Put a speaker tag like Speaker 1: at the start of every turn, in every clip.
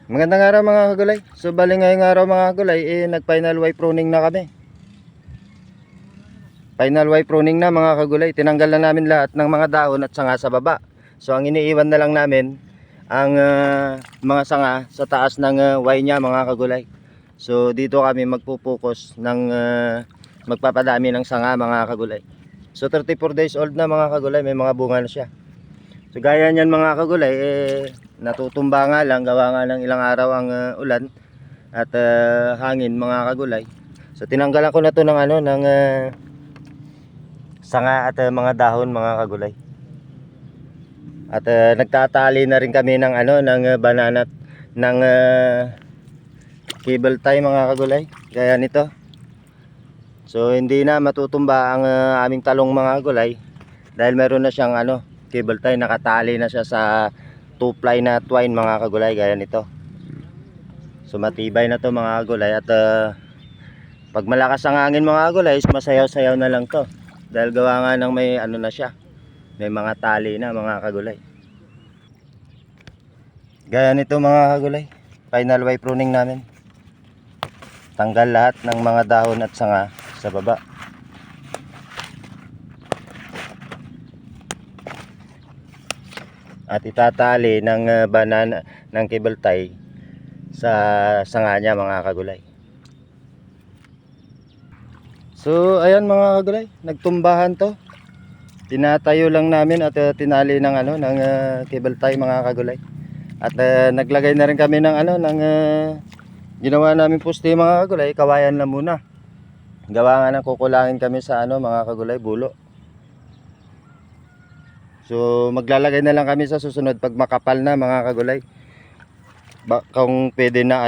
Speaker 1: Magandang araw mga kagulay. So bali ngayong araw mga kagulay, nag final wipe pruning na kami. Final wipe pruning na mga kagulay. Tinanggal na namin lahat ng mga dahon at sanga sa baba. So ang iniiwan na lang namin ang mga sanga sa taas ng Y nya mga kagulay. So dito kami magpupokus ng magpapadami ng sanga mga kagulay. So 34 days old na mga kagulay, may mga bunga na siya. So gaya niyan mga kagulay, natutumba nga lang, gawa nga ng ilang araw ang ulan at hangin mga kagulay. So tinanggalan ko na to ng sanga at mga dahon mga kagulay. At nagtatali na rin kami ng banana ng cable tie mga kagulay, gaya nito. So hindi na matutumba ang aming talong mga kagulay dahil meron na siyang cable tie, nakatali na siya sa 2-ply na twine mga kagulay, gaya nito. So matibay na to mga kagulay at pag malakas ang hangin mga kagulay, masayaw-sayaw na lang to dahil gawa nga ng may na siya, may mga tali na mga kagulay. Gaya nito mga kagulay, final wipe pruning namin. Tanggal lahat ng mga dahon at sanga sa baba. At itatali ng banana ng cable tie sa sanga niya mga kagulay. So ayan mga kagulay, nagtumbahan to. Tinatayo lang namin at tinali ng ng cable tie mga kagulay. At naglagay na rin kami ng ginawa namin poste mga kagulay, kawayan lang muna. Gawa nga ng kukulangin kami sa mga kagulay, bulo. So maglalagay na lang kami sa susunod pag makapal na mga kagulay. Kung pwede na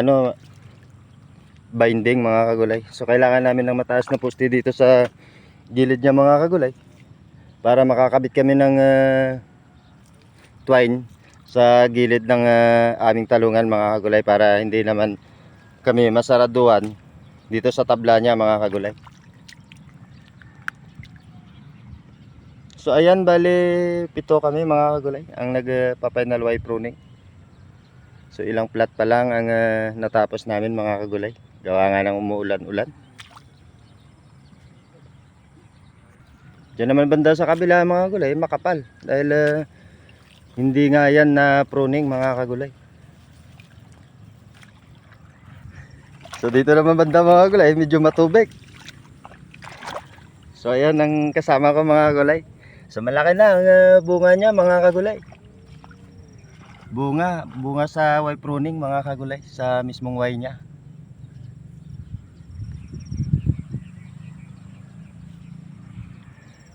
Speaker 1: binding mga kagulay. So kailangan namin ng mataas na poste dito sa gilid niya mga kagulay para makakabit kami ng twine sa gilid ng aming talungan mga kagulay, para hindi naman kami masaraduan dito sa tabla niya mga kagulay. So ayan, bali 7 kami mga kagulay ang nagpa-final wipe pruning. So ilang plat pa lang ang natapos namin mga kagulay, gawa nga ng umuulan-ulan. Diyan naman banda sa kabila mga kagulay, makapal dahil hindi nga yan na pruning mga kagulay. So dito naman banda mga kagulay, medyo matubig. So ayan ang kasama ko mga kagulay. So malaki na ang bunga niya mga kagulay. Bunga sa wipe pruning mga kagulay, sa mismong Y niya.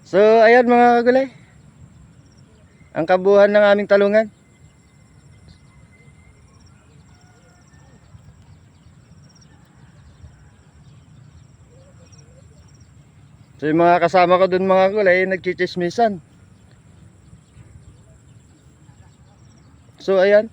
Speaker 1: So ayan mga kagulay, ang kabuuan ng aming talungan. So yung mga kasama ko dun mga kagulay, nagchichismisan. So ayan,